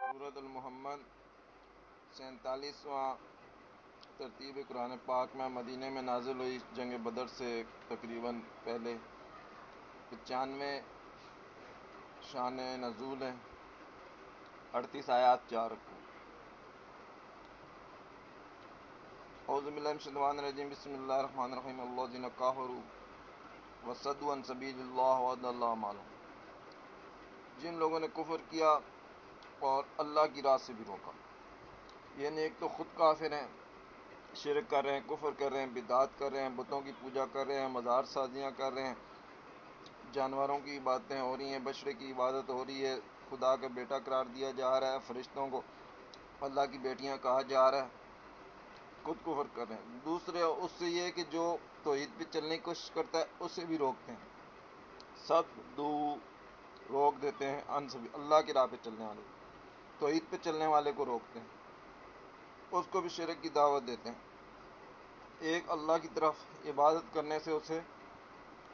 سورۃ المحمد 47واں ترتیب قرآن پاک میں مدینہ میں نازل ہوئی، جنگ بدر سے تقریباً پہلے 95 شان نزول ہے، 38 آیات 4 رکوع۔ اعوذ باللہ من الشیطان الرجیم، بسم اللہ الرحمن الرحیم۔ الذین کفروا وصدوا عن سبیل اللہ وأضلوا اعمالهم، جن لوگوں نے کفر کیا اور اللہ کی راہ سے بھی روکا، یعنی ایک تو خود کافر ہیں، شرک کر رہے ہیں، کفر کر رہے ہیں، بدعات کر رہے ہیں، بتوں کی پوجا کر رہے ہیں، مزار سازیاں کر رہے ہیں، جانوروں کی عبادتیں ہو رہی ہیں، بچڑے کی عبادت ہو رہی ہے، خدا کا بیٹا قرار دیا جا رہا ہے، فرشتوں کو اللہ کی بیٹیاں کہا جا رہا ہے، خود کفر کر رہے ہیں۔ دوسرے اس سے یہ کہ جو توحید پہ چلنے کی کوشش کرتا ہے اسے بھی روکتے ہیں، سب دو روک دیتے ہیں، اللہ کی راہ پہ چلنے والے، توحید پہ چلنے والے کو روکتے ہیں، اس کو بھی شرک کی دعوت دیتے ہیں، ایک اللہ کی طرف عبادت کرنے سے اسے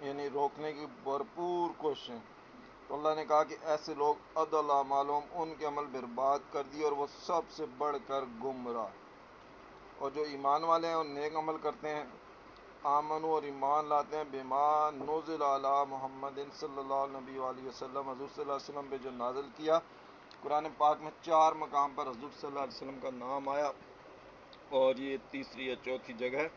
یعنی روکنے کی بھرپور کوششیں۔ تو اللہ نے کہا کہ ایسے لوگ اضل اعمالهم، ان کے عمل برباد کر دیے اور وہ سب سے بڑھ کر گمراہ۔ اور جو ایمان والے ہیں اور نیک عمل کرتے ہیں، آمنو اور ایمان لاتے ہیں، بما نزل علی محمد صلی اللہ علیہ وسلم، حضور صلی اللہ علیہ وسلم پہ جو نازل کیا۔ قرآن پاک میں 4 مقام پر حضور صلی اللہ علیہ وسلم کا نام آیا، اور یہ تیسری یا چوتھی جگہ ہے۔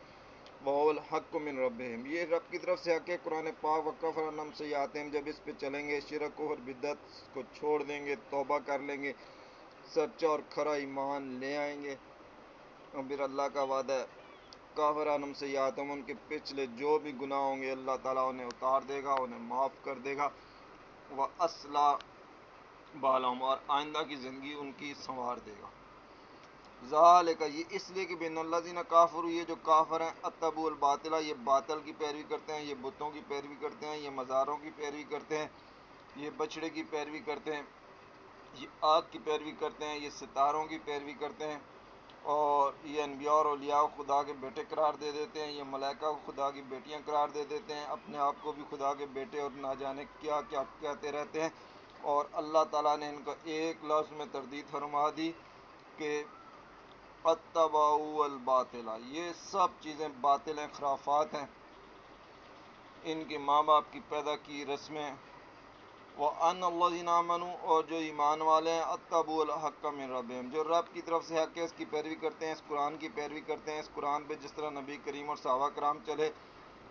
وَهُوَ الْحَقُّ مِنْ رَبِّهِمْ، یہ رب کی طرف سے حق ہے۔ قرآن پاک وَكَفَرَ عَنْهُمْ سَيِّئَاتِهِمْ، جب اس پہ چلیں گے، شرک کفر بدعت کو چھوڑ دیں گے، توبہ کر لیں گے، سچا اور کھرا ایمان لے آئیں گے، اور پھر اللہ کا وعدہ ہے کافر عنہم سیئاتہم، ان کے پچھلے جو بھی گناہ ہوں گے اللہ تعالیٰ انہیں اتار دے گا، انہیں معاف کر دے گا، وَأَصْلَحَ بَالَهُمْ، اور آئندہ کی زندگی ان کی سنوار دے گا۔ ذالک، یہ اس لیے کہ بِأَنَّ الَّذِينَ كَفَرُوا، یہ جو کافر ہیں، اتبعوا الباطل، یہ باطل کی پیروی کرتے ہیں، یہ بتوں کی پیروی کرتے ہیں، یہ مزاروں کی پیروی کرتے ہیں، یہ بچڑے کی پیروی کرتے ہیں، یہ آگ کی پیروی کرتے ہیں، یہ ستاروں کی پیروی کرتے ہیں، اور یہ انبیاء اور اولیاء کو خدا کے بیٹے قرار دے دیتے ہیں، یہ ملائکہ کو خدا کی بیٹیاں قرار دے دیتے ہیں، اپنے آپ کو بھی خدا کے بیٹے اور نہ جانے کیا کیا کہتے رہتے ہیں۔ اور اللہ تعالیٰ نے ان کو ایک لفظ میں تردید فرما دی کہ اتبعوا الباطل، یہ سب چیزیں باطل ہیں، خرافات ہیں، ان کے ماں باپ کی پیدا کی رسمیں۔ وَأَنَّ الَّذِينَ آمَنُوا، اور جو ایمان والے ہیں، اتبعوا الْحَقَّ مِنْ رَبِّهِمْ، جو رب کی طرف سے حق ہے اس کی پیروی کرتے ہیں، اس قرآن کی پیروی کرتے ہیں، اس قرآن پہ جس طرح نبی کریم اور صحابہ کرام چلے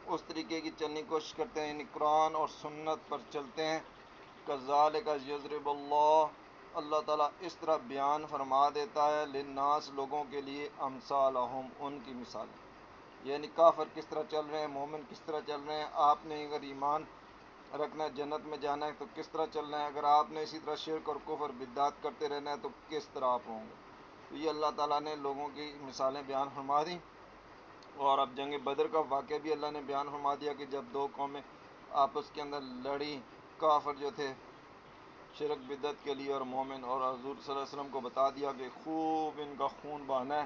اس طریقے کی چلنے کی کوشش کرتے ہیں، یعنی قرآن اور سنت پر چلتے ہیں۔ كَذَلِكَ يَضْرِبُ اللَّهُ، اللہ تعالیٰ اس طرح بیان فرما دیتا ہے، للناس، لوگوں کے لیے، امثالہم، ان کی مثالیں، یعنی کافر کس طرح چل رہے ہیں، مومن کس طرح چل رہے ہیں، آپ نے اگر ایمان رکھنا ہے، جنت میں جانا ہے تو کس طرح چلنا ہے، اگر آپ نے اسی طرح شرک اور کفر بدعات کرتے رہنا ہے تو کس طرح آپ ہوں گے۔ تو یہ اللہ تعالیٰ نے لوگوں کی مثالیں بیان فرما دیں۔ اور اب جنگ بدر کا واقعہ بھی اللہ نے بیان فرما دیا کہ جب دو قومیں آپس کے اندر لڑی، کافر جو تھے شرک بدعت کے لیے، اور مومن، اور حضور صلی اللہ علیہ وسلم کو بتا دیا کہ خوب ان کا خون بہانا ہے،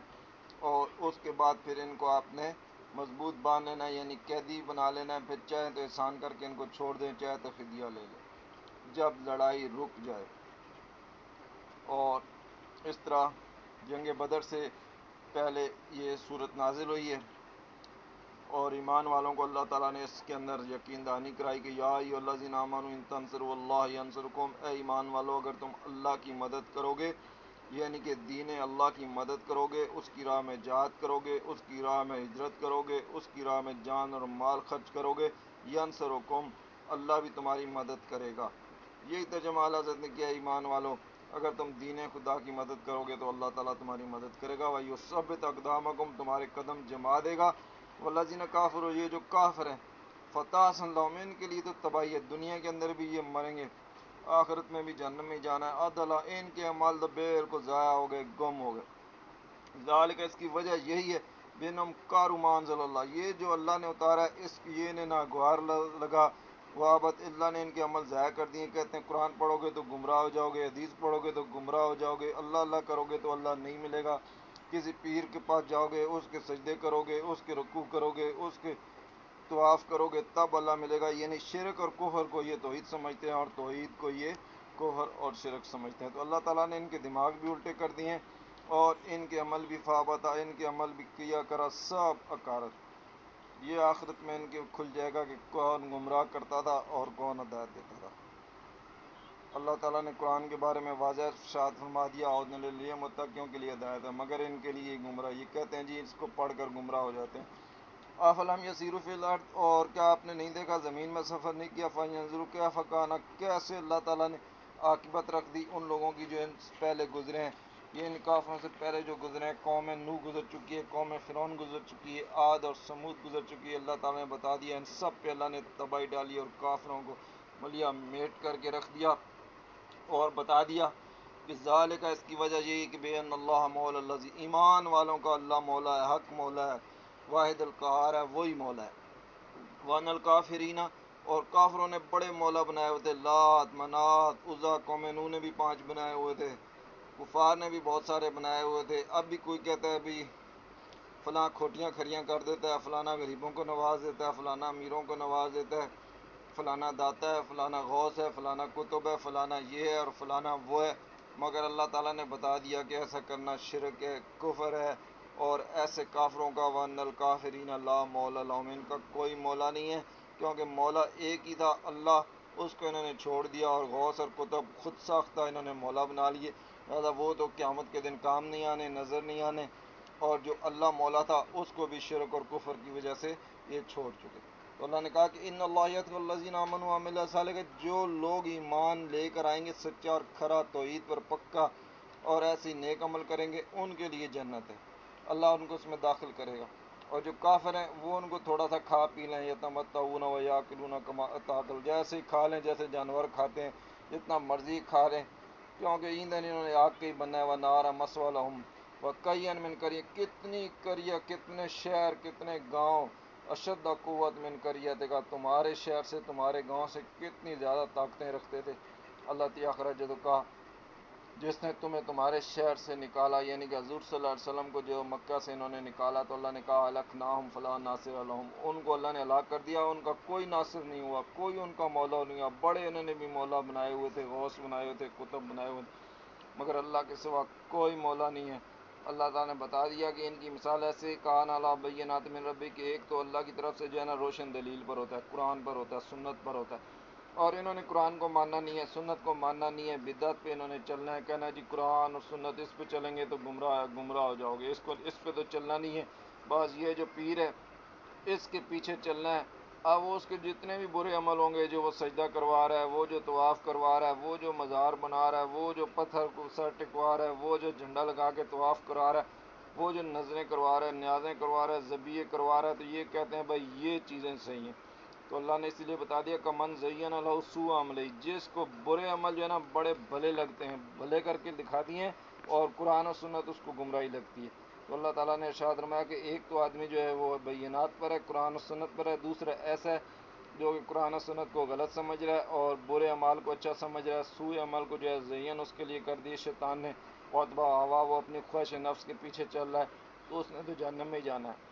اور اس کے بعد پھر ان کو آپ نے مضبوط باندھ لینا ہے، یعنی قیدی بنا لینا ہے، پھر چاہے تو احسان کر کے ان کو چھوڑ دیں، چاہے تو فدیہ لے لیں جب لڑائی رک جائے۔ اور اس طرح جنگ بدر سے پہلے یہ صورت نازل ہوئی ہے، اور ایمان والوں کو اللہ تعالیٰ نے اس کے اندر یقین دہانی کرائی کہ یا ایھا الذین آمنوا ان تنصروا اللہ ینصرکم، اے ایمان والو اگر تم اللہ کی مدد کرو گے، یعنی کہ دین اللہ کی مدد کرو گے، اس کی راہ میں جہاد کرو گے، اس کی راہ میں ہجرت کرو گے، اس کی راہ میں جان اور مال خرچ کرو گے، ینصرکم، اللہ بھی تمہاری مدد کرے گا۔ یہی ترجمہ اعلیٰ حضرت نے کیا، ایمان والو اگر تم دین خدا کی مدد کرو گے تو اللہ تعالیٰ تمہاری مدد کرے گا، وَيُثَبِّتْ أَقْدَامَكُمْ، تمہارے قدم جما دے گا۔ وَالَّذِينَ كَفَرُوا، یہ جو کافر ہیں، فَتَحْسَنَ لَهُمْ، ان کے لیے تو تباہی ہے، دنیا کے اندر بھی یہ مریں گے، آخرت میں بھی جہنم میں جانا ہے، عدلا، ان کے اعمال تو بالکل ضائع ہو گئے، گم ہو گئے۔ ذالک، اس کی وجہ یہی ہے، بِأَنَّهُمْ كَرِهُوا مَا أَنزَلَ اللَّهُ، یہ جو اللہ نے اتارا ہے اس کی یہ ناگوار لگا، وابت، اللہ نے ان کے عمل ضائع کر دیے۔ کہتے ہیں قرآن پڑھو گے تو گمراہ ہو جاؤ گے، حدیث پڑھو گے تو گمراہ ہو جاؤ گے، اللہ اللہ کرو گے تو اللہ نہیں ملے گا، کسی پیر کے پاس جاؤ گے، اس کے سجدے کرو گے، اس کے رکوع کرو گے، اس کے طواف کرو گے تب اللہ ملے گا، یعنی شرک اور کفر کو یہ توحید سمجھتے ہیں اور توحید کو یہ کفر اور شرک سمجھتے ہیں۔ تو اللہ تعالیٰ نے ان کے دماغ بھی الٹے کر دیے ہیں اور ان کے عمل بھی فابتا، ان کے عمل بھی کیا کرا سب اکارت۔ یہ آخرت میں ان کے کھل جائے گا کہ کون گمراہ کرتا تھا اور کون ہدایت دیتا تھا۔ اللہ تعالیٰ نے قرآن کے بارے میں واضح ارشاد فرما دیا، اعوذ باللہ متقیوں کے لیے ہدایت ہے، مگر ان کے لیے گمراہ۔ یہ کہتے ہیں جی اس کو پڑھ کر گمراہ ہو جاتے ہیں۔ افلم یسیروا فی الارض، اور کیا آپ نے نہیں دیکھا زمین میں سفر نہیں کیا، فینظروا کیف کان، کیسے اللہ تعالیٰ نے عاقبت رکھ دی ان لوگوں کی جو ان سے پہلے گزرے ہیں۔ یہ ان کافروں سے پہلے جو گزرے ہیں، قوم نوح گزر چکی ہے، قوم فرعون گزر چکی ہے، عاد اور سمود گزر چکی ہے۔ اللہ تعالیٰ نے بتا دیا ان سب پہ اللہ نے تباہی ڈالی اور کافروں کو ملیا میٹ کر کے رکھ دیا، اور بتا دیا کہ ذالک، اس کی وجہ یہی کہ بے ان اللہ مولا الذی، ایمان والوں کا اللہ مولا ہے، حق مولا ہے، واحد القہار ہے، وہی مولا ہے۔ وان الکافرین، اور کافروں نے بڑے مولا بنائے ہوئے تھے، لات منات عزا، قوم نوح نے بھی 5 بنائے ہوئے تھے، کفار نے بھی بہت سارے بنائے ہوئے تھے۔ اب بھی کوئی کہتا ہے بھی فلاں کھوٹیاں کھریاں کر دیتا ہے، فلانا غریبوں کو نواز دیتا ہے، فلانا امیروں کو نواز دیتا ہے، فلانا داتا ہے، فلانا غوث ہے، فلانا کتب ہے، فلانا یہ ہے اور فلانا وہ ہے۔ مگر اللہ تعالیٰ نے بتا دیا کہ ایسا کرنا شرک ہے، کفر ہے، اور ایسے کافروں کا وَأَنَّ الْكَافِرِينَ لَا مَوْلَىٰ لَهُمْ، ان کا کوئی مولا نہیں ہے، کیونکہ مولا ایک ہی تھا اللہ، اس کو انہوں نے چھوڑ دیا، اور غوث اور کتب خود ساختہ انہوں نے مولا بنا لیے، لہٰذا وہ تو قیامت کے دن کام نہیں آنے، نظر نہیں آنے، اور جو اللہ مولا تھا اس کو بھی شرک اور کفر کی وجہ سے یہ چھوڑ چکے۔ تو اللہ نے کہا کہ ان اللہ یدخل الذین آمنوا وعملوا الصالحات، جو لوگ ایمان لے کر آئیں گے سچا اور کھرا توحید پر پکا، اور ایسی نیک عمل کریں گے، ان کے لیے جنت ہے، اللہ ان کو اس میں داخل کرے گا۔ اور جو کافر ہیں وہ ان کو تھوڑا سا کھا پی لیں، یتمتعون ویاکلون کما تاکل، جیسے ہی کھا لیں جیسے جانور کھاتے ہیں، جتنا مرضی کھا لیں، کیونکہ ایندھن انہوں نے آگ کے ہی بننا ہے، ونارا مثوی لہم وکئی من قریہ، کتنی قریہ، کتنے شہر، کتنے گاؤں، اشد قوت من قریت کا، تمہارے شہر سے تمہارے گاؤں سے کتنی زیادہ طاقتیں رکھتے تھے۔ اللہ تعالیٰ جو کہا جس نے تمہیں تمہارے شہر سے نکالا، یعنی کہ حضور صلی اللہ علیہ وسلم کو جو مکہ سے انہوں نے نکالا، تو اللہ نے کہا الکناہم فلا ناصر لہم، ان کو اللہ نے ہلاک کر دیا، ان کا کوئی ناصر نہیں ہوا، کوئی ان کا مولا نہیں ہوا۔ بڑے انہوں نے بھی مولا بنائے ہوئے تھے، غوث بنائے ہوئے تھے، کتب بنائے ہوئے تھے، مگر اللہ کے سوا کوئی مولا نہیں ہے۔ اللہ تعالیٰ نے بتا دیا کہ ان کی مثال ایسے کان علی بینات من ربی، کہ ایک تو اللہ کی طرف سے جو ہے نا روشن دلیل پر ہوتا ہے، قرآن پر ہوتا ہے، سنت پر ہوتا ہے، اور انہوں نے قرآن کو ماننا نہیں ہے، سنت کو ماننا نہیں ہے، بدعت پہ انہوں نے چلنا ہے، کہنا جی قرآن اور سنت اس پہ چلیں گے تو گمراہ ہو جاؤ گے، اس پہ تو چلنا نہیں ہے، بس یہ جو پیر ہے اس کے پیچھے چلنا ہے۔ اب وہ اس کے جتنے بھی برے عمل ہوں گے، جو وہ سجدہ کروا رہا ہے، وہ جو طواف کروا رہا ہے، وہ جو مزار بنا رہا ہے، وہ جو پتھر کو سر ٹکوا رہا ہے، وہ جو جھنڈا لگا کے طواف کروا رہا ہے، وہ جو نظریں کروا رہا ہے، نیازیں کروا رہا ہے، ذبیحے کروا رہا ہے، تو یہ کہتے ہیں بھائی یہ چیزیں صحیح ہیں۔ تو اللہ نے اسی لیے بتا دیا کہ من زین لہ سوء عملہ، جس کو برے عمل جو ہے نا بڑے بھلے لگتے ہیں، بھلے کر کے دکھا دیے ہیں، اور قرآن و سنت اس کو گمراہی لگتی ہے۔ تو اللہ تعالیٰ نے ارشاد فرمایا کہ ایک تو آدمی جو ہے وہ بینات پر ہے، قرآن و سنت پر ہے، دوسرا ایسا ہے جو کہ قرآن و سنت کو غلط سمجھ رہا ہے اور برے اعمال کو اچھا سمجھ رہا ہے، سوء عمل کو جو ہے زین اس کے لیے کر دی شیطان نے، واتبع ہوا، وہ اپنی خواہش نفس کے پیچھے چل رہا ہے، تو اس نے تو جہنم میں ہی جانا ہے۔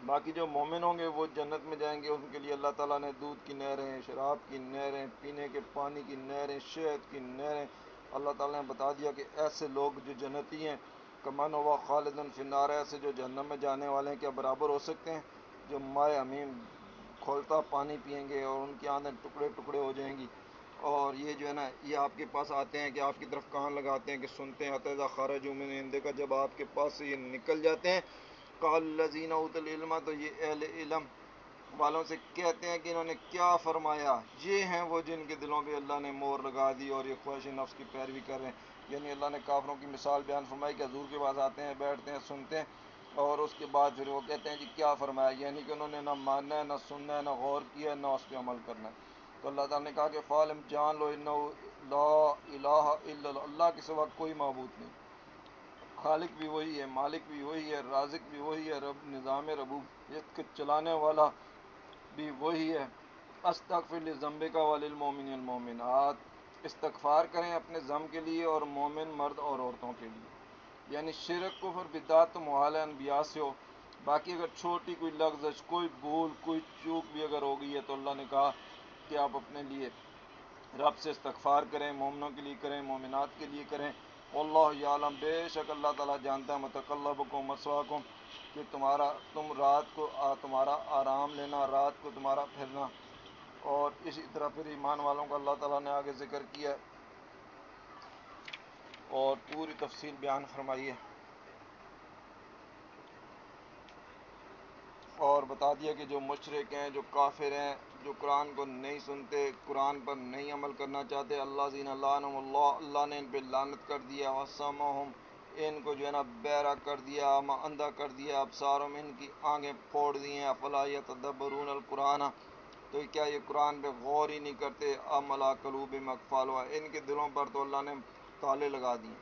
باقی جو مومن ہوں گے وہ جنت میں جائیں گے، ان کے لیے اللہ تعالیٰ نے دودھ کی نہریں، شراب کی نہریں، پینے کے پانی کی نہریں، شہد کی نہریں، اللہ تعالیٰ نے بتا دیا کہ ایسے لوگ جو جنتی ہیں، کمن ہوا خالدن فی النار، ایسے جو جہنم میں جانے والے ہیں کیا برابر ہو سکتے ہیں؟ جو مائع حمیم کھولتا پانی پئیں گے اور ان کی آنکھیں ٹکڑے ٹکڑے ہو جائیں گی، اور یہ جو ہے نا یہ آپ کے پاس آتے ہیں کہ آپ کی طرف کان لگاتے ہیں کہ سنتے ہیں، حتی اذا خرجوا من عندک، جب آپ کے پاس سے یہ نکل جاتے ہیں، قال الذین اوتوا العلم، تو یہ اہل علم والوں سے کہتے ہیں کہ انہوں نے کیا فرمایا، یہ ہیں وہ جن کے دلوں پہ اللہ نے مہر لگا دی اور یہ خواہش نفس کی پیروی کر رہے ہیں۔ یعنی اللہ نے کافروں کی مثال بیان فرمائی کہ حضور کے پاس آتے ہیں، بیٹھتے ہیں، سنتے ہیں، اور اس کے بعد پھر وہ کہتے ہیں جی کیا فرمایا، یعنی کہ انہوں نے نہ ماننا ہے، نہ سننا ہے، نہ غور کیا ہے، نہ اس پہ عمل کرنا ہے۔ تو اللہ تعالیٰ نے کہا کہ فعلم جان لو انہ لا الہ الا اللہ، اللہ کے سوا کوئی معبود نہیں، خالق بھی وہی ہے، مالک بھی وہی ہے، رازق بھی وہی ہے، رب نظام ربوبیت کو چلانے والا بھی وہی ہے۔ استغفر لذنبک وللمؤمنین والمؤمنات، استغفار کریں اپنے ذنب کے لیے اور مومن مرد اور عورتوں کے لیے۔ یعنی شرک کفر بدعت تو محال ہے انبیاء سے ہو، باقی اگر چھوٹی کوئی لغزش، کوئی بھول، کوئی چوک بھی اگر ہو گئی ہے تو اللہ نے کہا کہ آپ اپنے لیے رب سے استغفار کریں، مومنوں کے لیے کریں، مومنات کے لیے کریں۔ واللہ یعلم، بے شک اللہ تعالیٰ جانتا ہے متقلبکم مسواکم، کہ تم رات کو تمہارا آرام لینا، رات کو تمہارا پھرنا۔ اور اسی طرح پھر ایمان والوں کا اللہ تعالیٰ نے آگے ذکر کیا اور پوری تفصیل بیان فرمائی ہے، اور بتا دیا کہ جو مشرک ہیں، جو کافر ہیں، جو قرآن کو نہیں سنتے، قرآن پر نہیں عمل کرنا چاہتے، الذین لعنہم اللہ، اللہ نے ان پہ لعنت کر دیا، وسمہم، ان کو جو ہے نا بہرا کر دیا، اندھا کر دیا، ابصارہم، ان کی آنکھیں پھوڑ دی ہیں، افلا یتدبرون القرآن، تو کیا یہ قرآن پہ غور ہی نہیں کرتے، ام علی قلوبہم اقفالها، ان کے دلوں پر تو اللہ نے تالے لگا دیے۔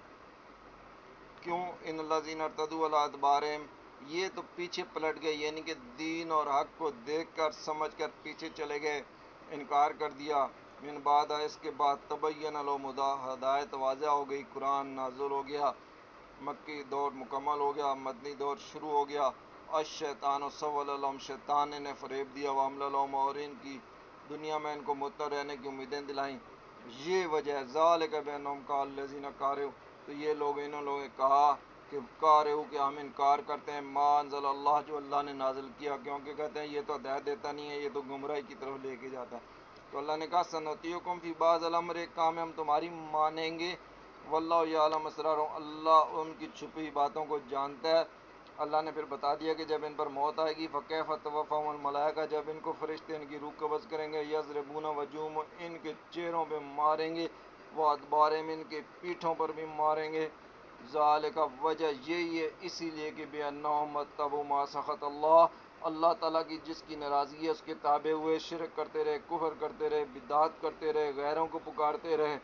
کیوں؟ ان الذین ارتدوا علی ادبارہم، یہ تو پیچھے پلٹ گئے، یعنی کہ دین اور حق کو دیکھ کر سمجھ کر پیچھے چلے گئے، انکار کر دیا۔ من بعد، اس کے بعد تبین لہم الہدی، ہدایت واضح ہو گئی، قرآن نازل ہو گیا، مکی دور مکمل ہو گیا، مدنی دور شروع ہو گیا۔ الشیطان سول لہم، شیطان نے فریب دیا، واملی لہم، اور ان کی دنیا میں ان کو مطمئن رہنے کی امیدیں دلائیں۔ یہ وجہ ہے، ذالک بانہم قال الذین کفروا، تو یہ لوگ، انہوں لوگوں نے کہا کہ کارہو، کہ ہم انکار کرتے ہیں ما انزل اللہ، جو اللہ نے نازل کیا، کیونکہ کہتے ہیں یہ تو ہدایت دیتا نہیں ہے، یہ تو گمراہی کی طرف لے کے جاتا ہے۔ تو اللہ نے کہا سنطیعکم فی بعض الامر، ایک کام ہے ہم تمہاری مانیں گے، واللہ یعلم اسرارہم، اللہ ان کی چھپی باتوں کو جانتا ہے۔ اللہ نے پھر بتا دیا کہ جب ان پر موت آئے گی، فکیف توفاہم الملائکہ، جب ان کو فرشتے ان کی روح قبض کریں گے، یضربون وجوہہم، ان کے چہروں پہ ماریں گے، وادبارہم، ان کے پیٹھوں پر بھی ماریں گے۔ ذالک، وجہ یہی ہے، اسی لیے کہ بِأَنَّهُمْ اتَّبَعُوا مَا سَخَطَ اللَّهُ، اللہ تعالیٰ کی جس کی ناراضگی ہے اس کے تابع ہوئے، شرک کرتے رہے، کفر کرتے رہے، بدعات کرتے رہے، غیروں کو پکارتے رہے،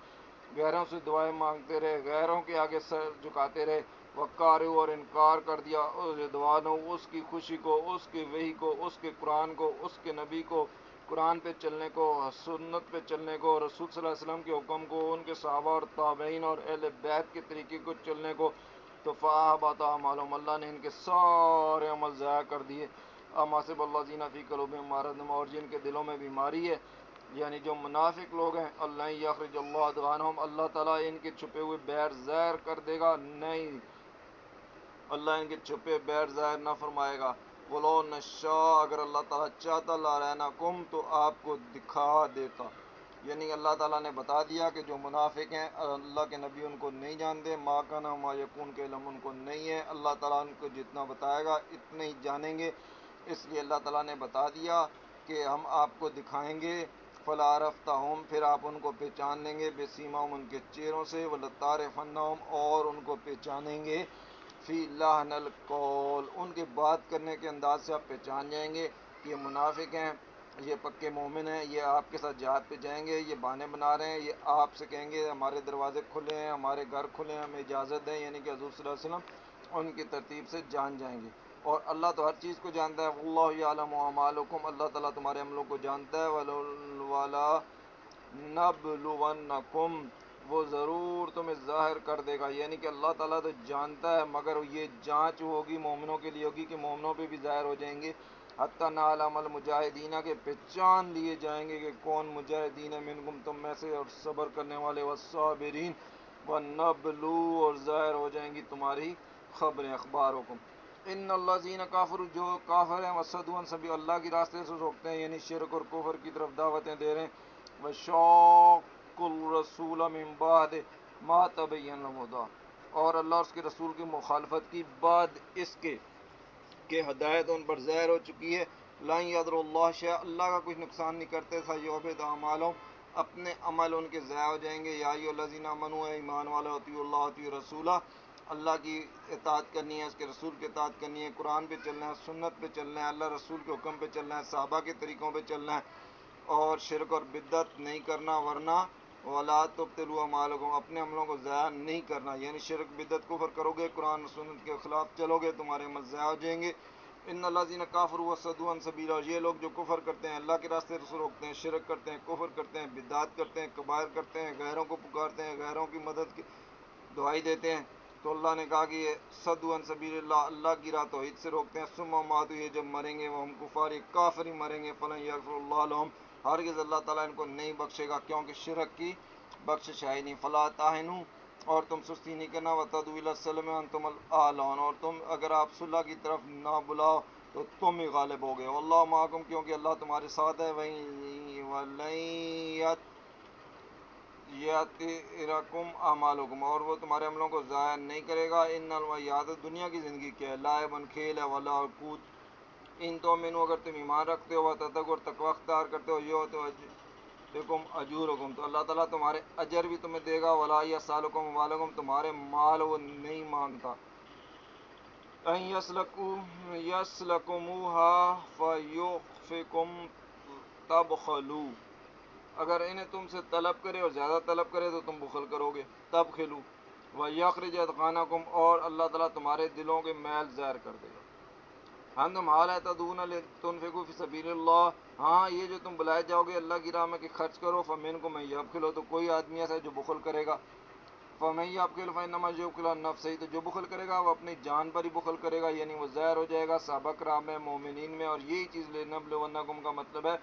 غیروں سے دعائیں مانگتے رہے، غیروں کے آگے سر جھکاتے رہے، وقارو، اور انکار کر دیا، رضوانو، اس کی خوشی کو، اس کی وحی کو، اس کے قرآن کو، اس کے نبی کو، قرآن پہ چلنے کو، سنت پہ چلنے کو، رسول صلی اللہ علیہ وسلم کے حکم کو، ان کے صحابہ اور تابعین اور اہل بیت کے طریقے کو چلنے کو، تو فَأَحْبَطَ أَعْمَالَهُمْ، اللہ نے ان کے سارے عمل ضائع کر دیے۔ أَمْ حَسِبَ الَّذِينَ فِي قُلُوبِهِم مَرَضٌ، اور جن کے دلوں میں بیماری ہے، یعنی جو منافق لوگ ہیں، اللہ یخرج اللہ اضغانہم، اللہ تعالیٰ ان کے چھپے ہوئے بیر ظاہر کر دے گا، نہیں، اللہ ان کے چھپے بیر ظاہر نہ فرمائے گا۔ وَلَوْ نَشَاءُ، اگر اللہ تعالیٰ چاہتا، لَأَرَيْنَاكُمْ، تو آپ کو دکھا دیتا، یعنی اللہ تعالیٰ نے بتا دیا کہ جو منافق ہیں، اللہ کے نبی ان کو نہیں جانتے، ما کان ما یکون کا علم ان کو نہیں ہے، اللہ تعالیٰ ان کو جتنا بتائے گا اتنے ہی جانیں گے، اس لیے اللہ تعالیٰ نے بتا دیا کہ ہم آپ کو دکھائیں گے۔ فَلَا عَرَفْتَهُمْ، پھر آپ ان کو پہچان لیں گے، بِسِیمَاهُمْ، ان کے چہروں سے، وَلَتَعْرِفَنَّهُمْ، اور ان کو پہچانیں گے، فی لحن القول، ان کے بات کرنے کے انداز سے آپ پہچان جائیں گے کہ یہ منافق ہیں، یہ پکے مومن ہیں، یہ آپ کے ساتھ جہاد پہ جائیں گے، یہ بہانے بنا رہے ہیں، یہ آپ سے کہیں گے ہمارے دروازے کھلے ہیں، ہمارے گھر کھلے ہیں، ہمیں اجازت دیں، یعنی کہ حضور صلی اللہ علیہ وسلم ان کی ترتیب سے جان جائیں گے۔ اور اللہ تو ہر چیز کو جانتا ہے، واللہ یعلم اعمالکم، اللہ تعالیٰ تمہارے عملوں کو جانتا ہے، وَلَا نَبْلُوَنَّکُمْ، وہ ضرور تمہیں ظاہر کر دے گا، یعنی کہ اللہ تعالیٰ تو جانتا ہے، مگر یہ جانچ ہوگی مومنوں کے لیے ہوگی کہ مومنوں پہ بھی ظاہر ہو جائیں گے، حتیٰ نعلم المجاہدین، کے پہچان لیے جائیں گے کہ کون مجاہدین ہے، منکم، تم میں سے، اور صبر کرنے والے، والصابرین، ونبلو، اور ظاہر ہو جائیں گی تمہاری خبریں، اخبارکم۔ ان الذین کافروا، جو کافر ہیں، وصدوا عن سبیل، اللہ کی راستے سے روکتے ہیں، یعنی شرک اور کفر کی طرف دعوتیں دے رہے ہیں، وشاقوا الرسول من بعد ما تبین لهم الہدی، اور اللہ اور اس کے رسول کی مخالفت کی بعد اس کے کہ ہدایت ان پر ظاہر ہو چکی ہے، لن یضر اللہ شیئا، اللہ کا کچھ نقصان نہیں کرتے، سیحبط اعمالہم، اپنے عمل ان کے ضائع ہو جائیں گے۔ یا ایھا الذین آمنوا، اے ایمان والو، اطیعوا اللہ، اطیعوا رسولہ، اللہ کی اطاعت کرنی ہے، اس کے رسول کی اطاعت کرنی ہے، قرآن پہ چلنا ہے، سنت پہ چلنا ہے، اللہ رسول کے حکم پہ چلنا ہے، صحابہ کے طریقوں پہ چلنا ہے، اور شرک اور بدعت نہیں کرنا، ورنہ وَلَا تُبْطِلُوا أَعْمَالَكُمْ، اپنے عملوں کو ضائع نہیں کرنا، یعنی شرک بدعت کفر کرو گے، قرآن اور سنت کے خلاف چلو گے، تمہارے عمل ضائع ہو جائیں گے۔ ان الذین کفروا وصدوا عن سبیلہ، یہ لوگ جو کفر کرتے ہیں، اللہ کے راستے سے روکتے ہیں، شرک کرتے ہیں، کفر کرتے ہیں، بدعات کرتے ہیں، کبائر کرتے ہیں، غیروں کو پکارتے ہیں، غیروں کی مدد کی دعائی دیتے ہیں، تو اللہ نے کہا کہ یہ صدوا عن سبیل اللہ، اللہ کی راہ توحید سے روکتے ہیں، ثم ماتوا، یہ جب مریں گے وہ ہم کفار، کافر ہی مریں گے، فلن یغفر اللہ لہم، ہرگز اللہ تعالیٰ ان کو نہیں بخشے گا، کیونکہ شرک کی بخشش ہے ہی نہیں۔ فلا تاہنوا، اور تم سستی نہیں کرنا، وتدعوا الی السلم وانتم الاعلون، اور تم اگر آپ صلح کی طرف نہ بلاؤ تو تم ہی غالب ہو گئے، واللہ معکم، کیونکہ اللہ تمہارے ساتھ ہے، یاترکم اعمالکم، اور وہ تمہارے عملوں کو ضائع نہیں کرے گا۔ ان الحیات، دنیا کی زندگی کیا ہے، لعب کھیل ہے، ولا اور کود، ان تؤمنوا، اگر تم ایمان رکھتے ہو، وتتقوا، اور تقوی اختیار کرتے ہو، یؤتکم اجورکم، تو اللہ تعالیٰ تمہارے اجر بھی تمہیں دے گا، ولا یسألکم اموالکم، تمہارے مال وہ نہیں مانگتا، ان یسلکموها فیخفکم تبخلوا، اگر انہیں تم سے طلب کرے اور زیادہ طلب کرے تو تم بخل کرو گے، تبخلوا، ویخرج اضغانکم، اور اللہ تعالیٰ تمہارے دلوں کے میل ظاہر کر دے گا۔ ہم تم حال ہے تدعون لتنفقوا فی سبیل اللہ، ہاں یہ جو تم بلائے جاؤ گے اللہ کی راہ میں کہ خرچ کرو، فمنکم من یبخل، تو کوئی آدمی ایسا ہے جو بخل کرے گا، فمن یبخل فانما یبخل عن نفسہ، تو جو بخل کرے گا وہ اپنی جان پر ہی بخل کرے گا، یعنی وہ ظاہر ہو جائے گا سابق راہ میں مومنین میں، اور یہی چیز لنبلونکم کا مطلب ہے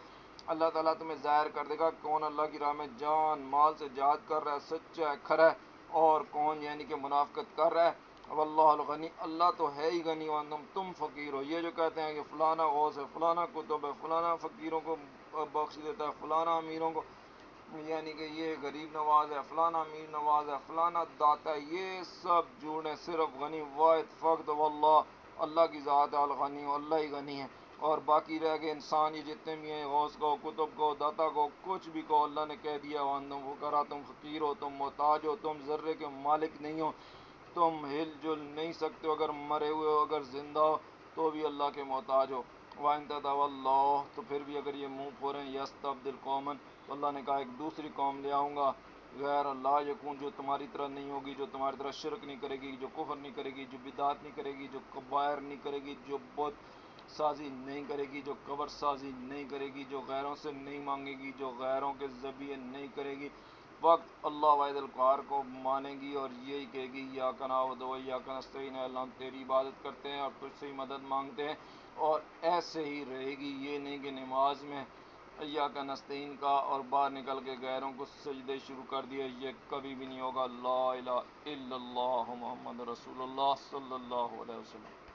اللہ تعالیٰ تمہیں ظاہر کر دے گا کون اللہ کی راہ میں جان مال سے جہاد کر رہا ہے، سچا ہے، کھرا ہے، اور کون یعنی کہ منافقت کر رہا ہے۔ واللہ الغنی، اللہ تو ہے ہی غنی، وانتم تم فقیر ہو۔ یہ جو کہتے ہیں کہ فلانا غوث ہے، فلانا کتب ہے، فلانا فقیروں کو بخش دیتا ہے، فلانا امیروں کو یعنی کہ یہ غریب نواز ہے، فلانا امیر نواز ہے، فلانا داتا ہے، یہ سب جھوٹ ہے، صرف غنی واحد فقط واللہ، اللہ کی ذات ہے الغنی، اللہ ہی غنی ہے، اور باقی رہ گئے انسان یہ جتنے بھی ہیں، غوث کو، کتب کو، داتا کو، کچھ بھی کو، اللہ نے کہہ دیا وانتم فقراء، تم فقیر ہو، تم محتاج ہو، تم ذرے کے مالک نہیں ہو، تم ہل جل نہیں سکتے ہو، اگر مرے ہوئے ہو، اگر زندہ ہو تو بھی اللہ کے محتاج ہو۔ وَإِن تَتَوَلَّوْا، تو پھر بھی اگر یہ منہ پھوریں، یستبدل قوما، تو اللہ نے کہا ایک دوسری قوم لے آؤں گا، غیر اللہ یکون، جو تمہاری طرح نہیں ہوگی، جو تمہاری طرح شرک نہیں کرے گی، جو کفر نہیں کرے گی، جو بدعت نہیں کرے گی، جو کبائر نہیں کرے گی، جو بت سازی نہیں کرے گی، جو قبر سازی نہیں کرے گی، جو غیروں سے نہیں مانگے گی، جو غیروں کے ذبیحے نہیں کرے گی، وقت اللہ واحد القہار کو مانے گی، اور یہی کہے گی ایاک نعبد و ایاک نستعین، اللہ ہم تیری عبادت کرتے ہیں اور تجھ سے ہی مدد مانگتے ہیں، اور ایسے ہی رہے گی، یہ نہیں کہ نماز میں ایاک نستعین کا اور باہر نکل کے غیروں کو سجدے شروع کر دیے، یہ کبھی بھی نہیں ہوگا۔ لا الہ الا اللہ محمد رسول اللہ صلی اللہ علیہ وسلم۔